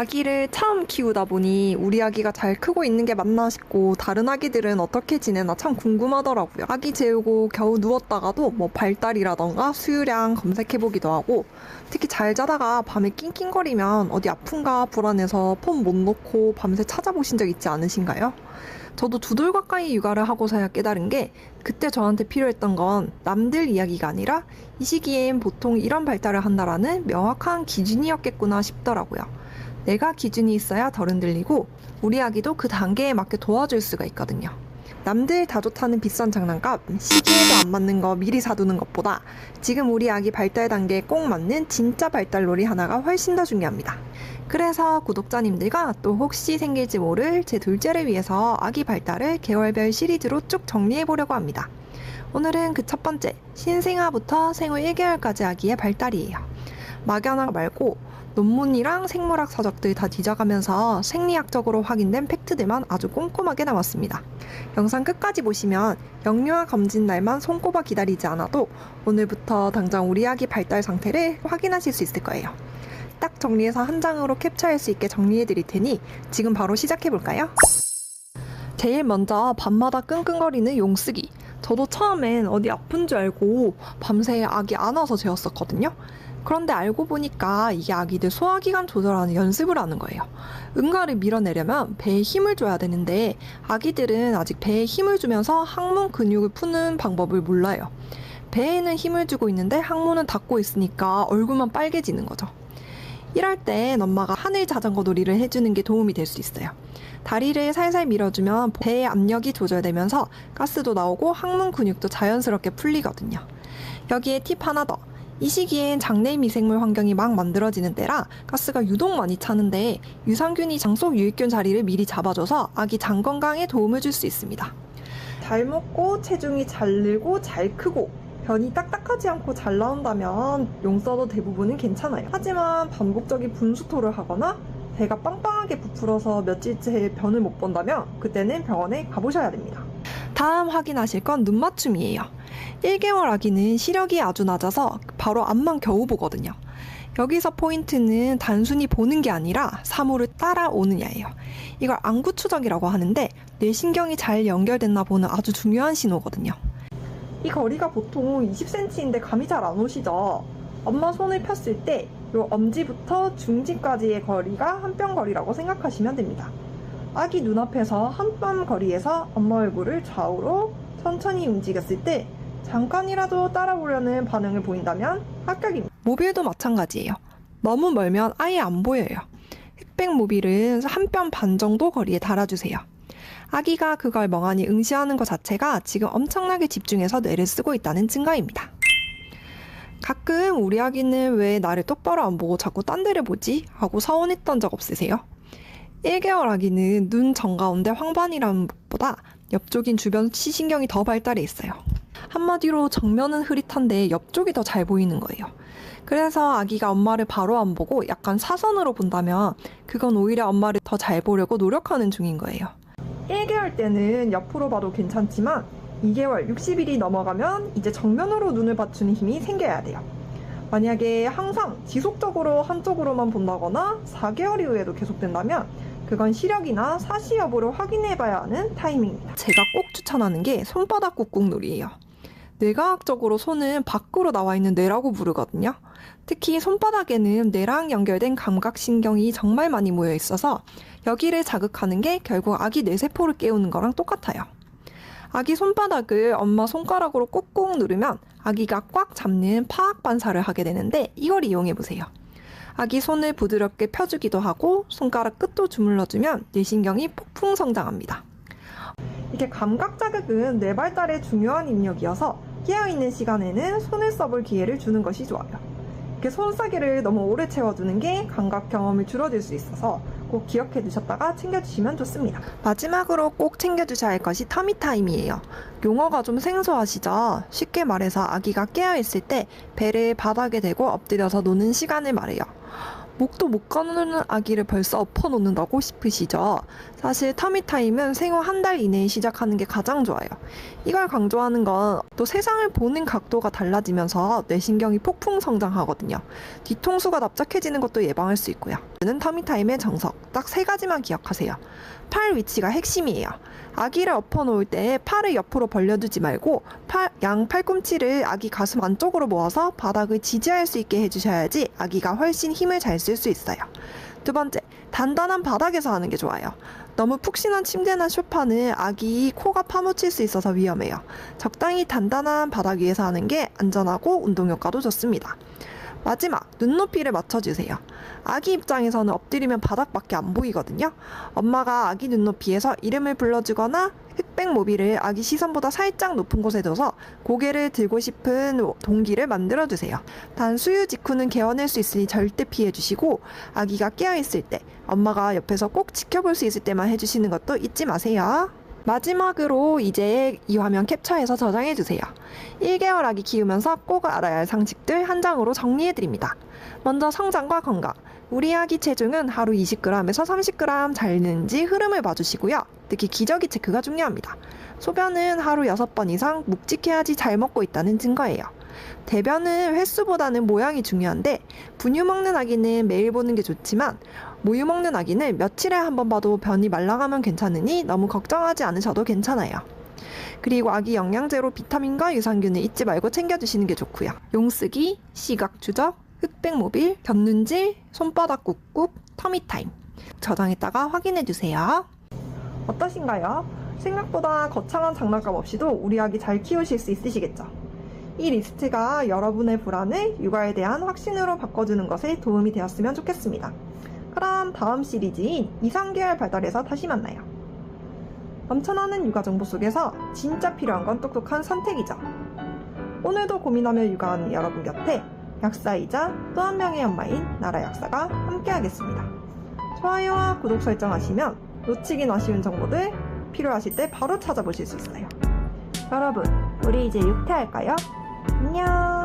아기를 처음 키우다 보니 우리 아기가 잘 크고 있는 게 맞나 싶고 다른 아기들은 어떻게 지내나 참 궁금하더라고요. 아기 재우고 겨우 누웠다가도 발달이라던가 수유량 검색해보기도 하고, 특히 잘 자다가 밤에 낑낑거리면 어디 아픈가 불안해서 폰 못 놓고 밤새 찾아보신 적 있지 않으신가요? 저도 2돌 가까이 육아를 하고서야 깨달은 게, 그때 저한테 필요했던 건 남들 이야기가 아니라 이 시기엔 보통 이런 발달을 한다라는 명확한 기준이었겠구나 싶더라고요. 내가 기준이 있어야 덜 흔들리고 우리 아기도 그 단계에 맞게 도와줄 수가 있거든요. 남들 다 좋다는 비싼 장난감, 시기에도 안 맞는 거 미리 사두는 것보다 지금 우리 아기 발달 단계에 꼭 맞는 진짜 발달놀이 하나가 훨씬 더 중요합니다. 그래서 구독자님들과 또 혹시 생길지 모를 제 둘째를 위해서 아기 발달을 계월별 시리즈로 쭉 정리해보려고 합니다. 오늘은 그 첫 번째, 신생아부터 생후 1개월까지 아기의 발달이에요. 막연한 말고 논문이랑 생물학 서적들 다 뒤져가면서 생리학적으로 확인된 팩트들만 아주 꼼꼼하게 나왔습니다. 영상 끝까지 보시면 영유아 검진 날만 손꼽아 기다리지 않아도 오늘부터 당장 우리 아기 발달 상태를 확인하실 수 있을 거예요. 딱 정리해서 한 장으로 캡처할 수 있게 정리해 드릴 테니 지금 바로 시작해 볼까요? 제일 먼저 밤마다 끙끙거리는 용쓰기. 저도 처음엔 어디 아픈 줄 알고 밤새 아기 안아서 재웠었거든요. 그런데 알고 보니까 이게 아기들 소화기관 조절하는 연습을 하는 거예요. 응가를 밀어내려면 배에 힘을 줘야 되는데 아기들은 아직 배에 힘을 주면서 항문 근육을 푸는 방법을 몰라요. 배에는 힘을 주고 있는데 항문은 닫고 있으니까 얼굴만 빨개지는 거죠. 이럴 땐 엄마가 하늘 자전거 놀이를 해주는 게 도움이 될 수 있어요. 다리를 살살 밀어주면 배의 압력이 조절되면서 가스도 나오고 항문 근육도 자연스럽게 풀리거든요. 여기에 팁 하나 더. 이 시기엔 장내 미생물 환경이 막 만들어지는 때라 가스가 유독 많이 차는데 유산균이 장 속 유익균 자리를 미리 잡아줘서 아기 장 건강에 도움을 줄 수 있습니다. 잘 먹고 체중이 잘 늘고 잘 크고 변이 딱딱하지 않고 잘 나온다면 용 써도 대부분은 괜찮아요. 하지만 반복적인 분수토를 하거나 배가 빵빵하게 부풀어서 며칠째 변을 못 본다면 그때는 병원에 가보셔야 됩니다. 다음 확인하실 건 눈 맞춤이에요. 1개월 아기는 시력이 아주 낮아서 바로 앞만 겨우 보거든요. 여기서 포인트는 단순히 보는 게 아니라 사물을 따라오느냐예요. 이걸 안구 추적이라고 하는데 뇌신경이 잘 연결됐나 보는 아주 중요한 신호거든요. 이 거리가 보통 20cm인데 감이 잘 안 오시죠? 엄마 손을 폈을 때 이 엄지부터 중지까지의 거리가 한 뼘 거리라고 생각하시면 됩니다. 아기 눈앞에서 한 뼘 거리에서 엄마 얼굴을 좌우로 천천히 움직였을 때 잠깐이라도 따라오려는 반응을 보인다면 합격입니다. 모빌도 마찬가지예요. 너무 멀면 아예 안 보여요. 흑백 모빌은 한 뼘 반 정도 거리에 달아주세요. 아기가 그걸 멍하니 응시하는 것 자체가 지금 엄청나게 집중해서 뇌를 쓰고 있다는 증거입니다. 가끔 우리 아기는 왜 나를 똑바로 안 보고 자꾸 딴 데를 보지? 하고 서운했던 적 없으세요? 1개월 아기는 눈 정가운데 황반이라는 것보다 옆쪽인 주변 시신경이 더 발달해 있어요. 한마디로 정면은 흐릿한데 옆쪽이 더 잘 보이는 거예요. 그래서 아기가 엄마를 바로 안 보고 약간 사선으로 본다면 그건 오히려 엄마를 더 잘 보려고 노력하는 중인 거예요. 1개월 때는 옆으로 봐도 괜찮지만 2개월, 60일이 넘어가면 이제 정면으로 눈을 받치는 힘이 생겨야 돼요. 만약에 항상 지속적으로 한쪽으로만 본다거나 4개월 이후에도 계속된다면 그건 시력이나 사시 여부를 확인해봐야 하는 타이밍입니다. 제가 꼭 추천하는 게 손바닥 꾹꾹놀이예요. 뇌과학적으로 손은 밖으로 나와 있는 뇌라고 부르거든요. 특히 손바닥에는 뇌랑 연결된 감각신경이 정말 많이 모여 있어서 여기를 자극하는 게 결국 아기 뇌세포를 깨우는 거랑 똑같아요. 아기 손바닥을 엄마 손가락으로 꾹꾹 누르면 아기가 꽉 잡는 파악 반사를 하게 되는데 이걸 이용해보세요. 아기 손을 부드럽게 펴주기도 하고 손가락 끝도 주물러주면 뇌신경이 폭풍 성장합니다. 이렇게 감각 자극은 뇌 발달에 중요한 입력이어서 깨어있는 시간에는 손을 써볼 기회를 주는 것이 좋아요. 이렇게 손싸개를 너무 오래 채워두는 게 감각 경험을 줄어들 수 있어서 꼭 기억해 두셨다가 챙겨주시면 좋습니다. 마지막으로 꼭 챙겨주셔야 할 것이 터미타임이에요. 용어가 좀 생소하시죠? 쉽게 말해서 아기가 깨어있을 때 배를 바닥에 대고 엎드려서 노는 시간을 말해요. 목도 못 가누는 아기를 벌써 엎어놓는다고 싶으시죠? 사실 터미타임은 생후 한 달 이내에 시작하는 게 가장 좋아요. 이걸 강조하는 건 또 세상을 보는 각도가 달라지면서 뇌신경이 폭풍 성장하거든요. 뒤통수가 납작해지는 것도 예방할 수 있고요. 는 터미타임의 정석, 딱 3가지만 기억하세요. 팔 위치가 핵심이에요. 아기를 엎어놓을 때 팔을 옆으로 벌려두지 말고 양 팔꿈치를 아기 가슴 안쪽으로 모아서 바닥을 지지할 수 있게 해주셔야지 아기가 훨씬 힘을 잘 쓸 수 있어요. 2번째, 단단한 바닥에서 하는 게 좋아요. 너무 푹신한 침대나 소파는 아기 코가 파묻힐 수 있어서 위험해요. 적당히 단단한 바닥 위에서 하는 게 안전하고 운동 효과도 좋습니다. 마지막, 눈높이를 맞춰주세요. 아기 입장에서는 엎드리면 바닥밖에 안 보이거든요. 엄마가 아기 눈높이에서 이름을 불러주거나 흑백 모비를 아기 시선보다 살짝 높은 곳에 둬서 고개를 들고 싶은 동기를 만들어주세요. 단 수유 직후는 개어낼 수 있으니 절대 피해주시고 아기가 깨어있을 때, 엄마가 옆에서 꼭 지켜볼 수 있을 때만 해주시는 것도 잊지 마세요. 마지막으로 이제 이 화면 캡처해서 저장해주세요. 1개월 아기 키우면서 꼭 알아야 할 상식들 한 장으로 정리해드립니다. 먼저 성장과 건강. 우리 아기 체중은 하루 20g에서 30g 잘 는지 흐름을 봐주시고요. 특히 기저귀 체크가 중요합니다. 소변은 하루 6번 이상 묵직해야지 잘 먹고 있다는 증거예요. 대변은 횟수보다는 모양이 중요한데 분유 먹는 아기는 매일 보는 게 좋지만 모유 먹는 아기는 며칠에 한 번 봐도 변이 말라가면 괜찮으니 너무 걱정하지 않으셔도 괜찮아요. 그리고 아기 영양제로 비타민과 유산균을 잊지 말고 챙겨주시는 게 좋고요. 용쓰기, 시각 추적, 흑백 모빌, 견눈질, 손바닥 꾹꾹, 터미타임 저장했다가 확인해주세요. 어떠신가요? 생각보다 거창한 장난감 없이도 우리 아기 잘 키우실 수 있으시겠죠? 이 리스트가 여러분의 불안을 육아에 대한 확신으로 바꿔주는 것에 도움이 되었으면 좋겠습니다. 그럼 다음 시리즈인 2~3개월 발달에서 다시 만나요. 넘쳐나는 육아 정보 속에서 진짜 필요한 건 똑똑한 선택이죠. 오늘도 고민하며 육아하는 여러분 곁에 약사이자 또 한 명의 엄마인 나라 약사가 함께하겠습니다. 좋아요와 구독 설정하시면 놓치긴 아쉬운 정보들 필요하실 때 바로 찾아보실 수 있어요. 여러분, 우리 이제 육퇴할까요? 안녕.